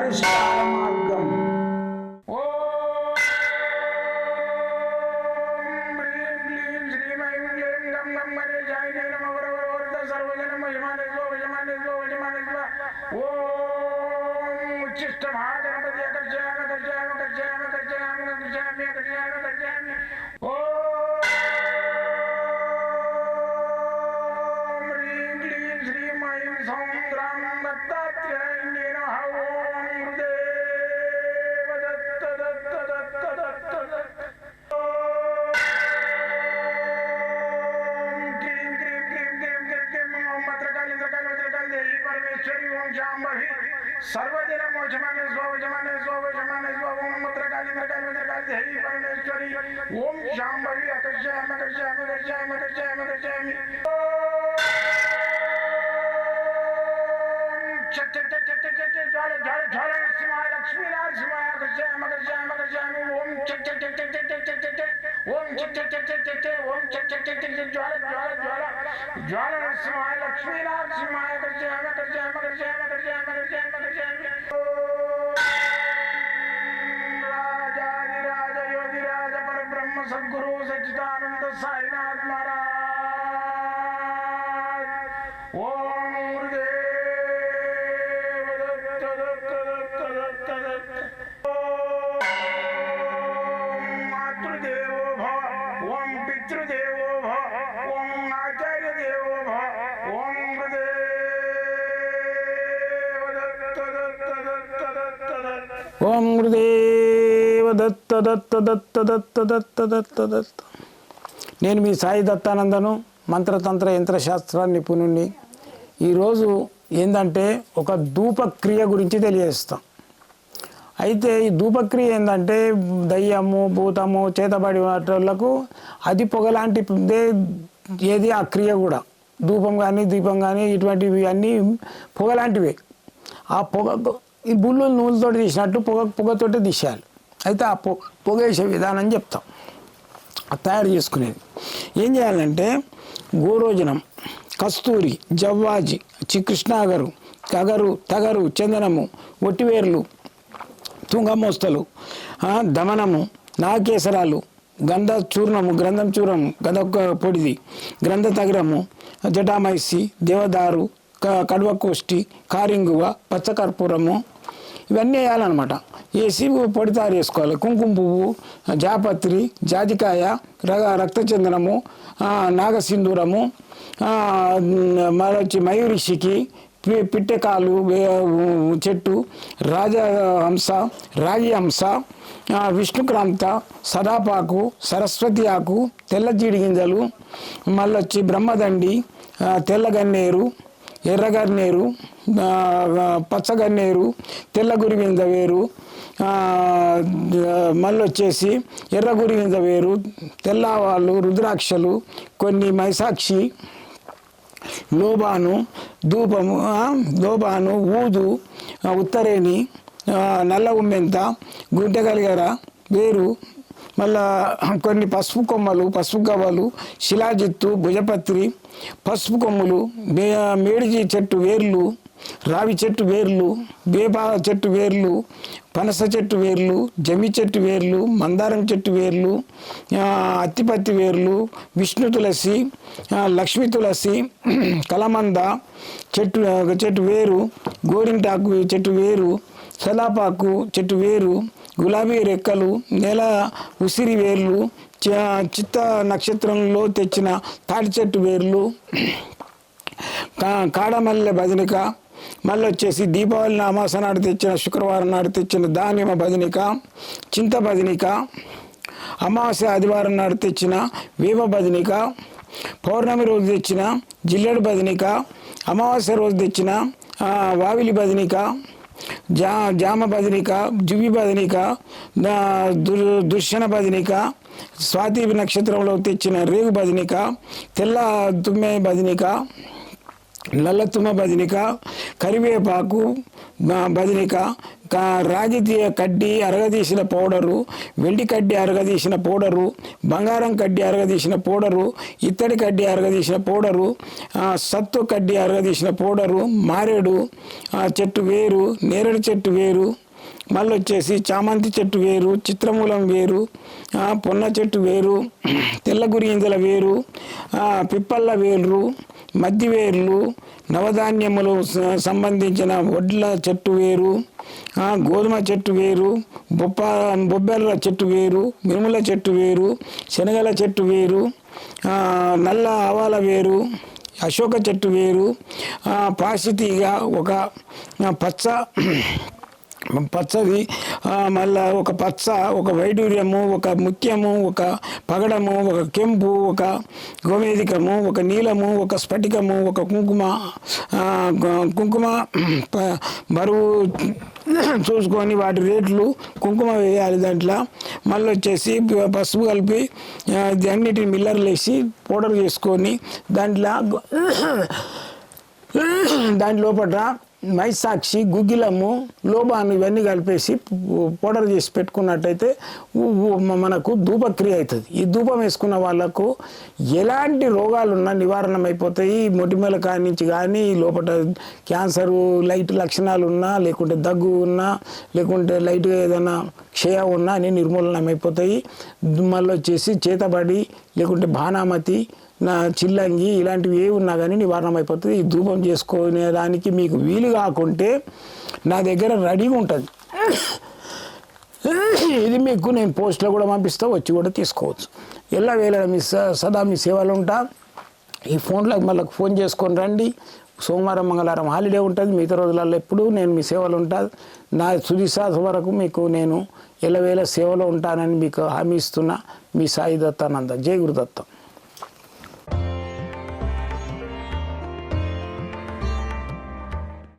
పరిష్కార మార్గం. सर्वदिन मोचमाने स्वजमाने स्वजमाने स्वम मत्रकाली मत्रकाली मत्रकाली देवी परमेश्वरी ओम शांभवी अकर्षयामि अकर्षयामि अकर्षयामि अकर्षयामि अकर्षयामि चट चट चट चट चट ज्वाल ज्वाल ज्वाल नरसिंहाय लक्ष्मी नरसिंहाय अकर्षयामि अकर्षयामि अकर्षयामि ओम चट चट चट चट चट चट चट ओम चट चट चट चट चट ओम चट चट चट चट ज्वाल ज्वाल ज्वाल ज्वाल नरसिंहाय लक्ष्मी नरसिंहाय अकर्षयामि अकर्षयामि अकर्षयामि अकर्षयामि अकर्षयामि अकर्षयामि राजाधिराज योगिराज परब्रह्म सद्गुरु सच्चिदानंद साईनाथ महाराज ओम गुरुदेव दत्त दत्त दत्त दत्त दत्त ओम मातृदेवो भव ओम पितृदेवो भव ओम आचार्य देवो भव ओम ఓం గురుదేవ దత్త దత్త దత్త దత్త దత్త దత్త దత్త. నేను మీ సాయి దత్తానందను, మంత్రతంత్ర యంత్రశాస్త్ర నిపుణుణ్ణి. ఈరోజు ఏంటంటే ఒక ధూపక్రియ గురించి తెలియజేస్తాం. అయితే ఈ ధూపక్రియ ఏంటంటే దయ్యము భూతము చేతబడి వాటిలకు అది పొగలాంటిదే ఏది ఆ క్రియ కూడా. ధూపం కానీ దీపం కానీ ఇటువంటివి అన్నీ పొగలాంటివే. ఆ పొగ ఈ బుల్లు నూనెతో తీసినట్టు పొగతోటి తీసేయాలి. అయితే ఆ పొగ వేసే విధానం చెప్తాం. తయారు చేసుకునేది ఏం చేయాలంటే గోరోజనం, కస్తూరి, జవ్వాజి, కృష్ణాగరు, తగరు, చందనము, ఒట్టివేర్లు, తుంగమోస్తలు, దమనము, నాగకేసరాలు, గ్రంథం చూర్ణము, గంధ పొడిది, గ్రంథ తగరము, జటామైసి, దేవదారు, కడువకోష్టి, కారింగువ, పచ్చకర్పూరము ఇవన్నీ వేయాలన్నమాట. వేసి పొడి తయారు చేసుకోవాలి. కుంకుమ పువ్వు, జాపత్రి, జాజికాయ, రక్తచందనము, నాగసింధూరము, మరొచ్చి మయూరిషికి, పిట్టెకాలు చెట్టు, రాజహంస, రాగిహంస, విష్ణుక్రాంత, సదాపాకు, సరస్వతి ఆకు, తెల్ల జీడి గింజలు, మళ్ళొచ్చి బ్రహ్మదండి, తెల్లగన్నేరు, ఎర్రగన్నేరు, పచ్చగన్నేరు, తెల్ల గురివింద వేరు, మళ్ళొచ్చేసి ఎర్ర గురివింద వేరు, తెల్లవాళ్ళు, రుద్రాక్షలు, కొన్ని మైసాక్షి, లోబాను, ధూపము, లోబాను, ఊదు, ఉత్తరేణి, నల్ల ఉమ్మెంత, గుంటె కలిగర వేరు, మళ్ళా కొన్ని పసుపు కొమ్మలు, పసుపు గవ్వలు, శిలాజిత్తు, భుజపత్రి, పసుపు కొమ్ములు, మేడిజి చెట్టు వేర్లు, రావి చెట్టు వేర్లు, వేప చెట్టు వేర్లు, పనస చెట్టు వేర్లు, జమి చెట్టు వేర్లు, మందారం చెట్టు వేర్లు, అత్తిపత్తి వేర్లు, విష్ణు తులసి, లక్ష్మీ తులసి, కలమంద చెట్టు వేరు, గోరింటాకు చెట్టు వేరు, సలాపాకు చెట్టు వేరు, గులాబీ రెక్కలు, నేల ఉసిరి వేర్లు, చిత్త నక్షత్రంలో తెచ్చిన తాటి చెట్టు వేర్లు, కాడమల్లె బదినిక, మళ్ళీ వచ్చేసి దీపావళి అమాస నాడు తెచ్చిన శుక్రవారం నాడు తెచ్చిన దానిమ్మ బదినిక, చింత బదినిక, అమావాస్య ఆదివారం నాడు తెచ్చిన వేప బదినిక, పౌర్ణమి రోజు తెచ్చిన జిల్లెడు బదినిక, అమావాస్య రోజు తెచ్చిన వావిలి బదినిక, జామ బదినిక, జువి బదినిక, దుర్శన బదినిక, స్వాతి నక్షత్రంలో తెచ్చిన రేగు బదినిక, తెల్ల తుమ్మె బదినిక, నల్ల తుమ్మ బదినిక, కరివేపాకు బదినిక, రాగి కడ్డీ అరగదీసిన పౌడరు, వెండి కడ్డీ అరగదీసిన పౌడరు, బంగారం కడ్డీ అరగదీసిన పౌడరు, ఇత్తడి కడ్డీ అరగదీసిన పౌడరు, సత్తు కడ్డీ అరగదీసిన పౌడరు, మారేడు చెట్టు వేరు, నేరేడు చెట్టు వేరు, మళ్ళీ వచ్చేసి చామంతి చెట్టు వేరు, చిత్రమూలం వేరు, పొన్న చెట్టు వేరు, తెల్ల గురింజల వేరు, పిప్పళ్ళ వేర్లు, మద్ది వేర్లు, నవధాన్యములు సంబంధించిన వడ్ల చెట్టు వేరు, గోధుమ చెట్టు వేరు, బొబ్బెల చెట్టు వేరు, మినుముల చెట్టు వేరు, శనగల చెట్టు వేరు, నల్ల ఆవాల వేరు, అశోక చెట్టు వేరు, పాసితీగ ఒక పచ్చది, మళ్ళా ఒక పచ్చ, ఒక వైడూర్యము, ఒక ముత్యము, ఒక పగడము, ఒక కెంపు, ఒక గోమేధికము, ఒక నీలము, ఒక స్ఫటికము, ఒక కుంకుమ బరువు చూసుకొని వాటి రేట్లు కుంకుమ వేయాలి దాంట్లో. మళ్ళీ వచ్చేసి పసుపు కలిపి అన్నిటిని మిల్లర్లు వేసి పౌడర్ చేసుకొని దాని లోపల మైసాక్షి, గుగ్గిలము, లోబాను ఇవన్నీ కలిపేసి పౌడర్ చేసి పెట్టుకున్నట్టయితే మనకు ధూపక్రియ అవుతుంది. ఈ ధూపం వేసుకున్న వాళ్ళకు ఎలాంటి రోగాలున్నా నివారణ అయిపోతాయి. మొటిమల కాడి నుంచి కానీ, లోపల క్యాన్సరు లైట్ లక్షణాలు ఉన్నా, లేకుంటే దగ్గు ఉన్నా, లేకుంటే లైట్గా ఏదైనా క్షయ ఉన్నా అన్నీ నిర్మూలన అయిపోతాయి. మళ్ళీ వచ్చేసి చేతబడి, లేకుంటే భానామతి, చిల్లంగి ఇలాంటివి ఏ ఉన్నా కానీ నివారణ అయిపోతుంది. ఈ ధూపం చేసుకునేదానికి మీకు వీలు కాకుంటే నా దగ్గర రెడీగా ఉంటుంది. ఇది మీకు నేను పోస్ట్లో కూడా పంపిస్తా, వచ్చి కూడా తీసుకోవచ్చు. ఎల్లవేళ సదా మీ సేవలు ఉంటా. ఈ ఫోన్లకు మళ్ళీ ఫోన్ చేసుకొని రండి. సోమవారం మంగళవారం హాలిడే ఉంటుంది, మిగతా రోజులలో ఎప్పుడు నేను మీ సేవలు ఉంటాను. నా తుది శ్వాస వరకు మీకు నేను ఎల్లవేళ సేవలో ఉంటానని మీకు హామీ ఇస్తున్నా. మీ సాయి దత్తానంద. జై గురుదత్త.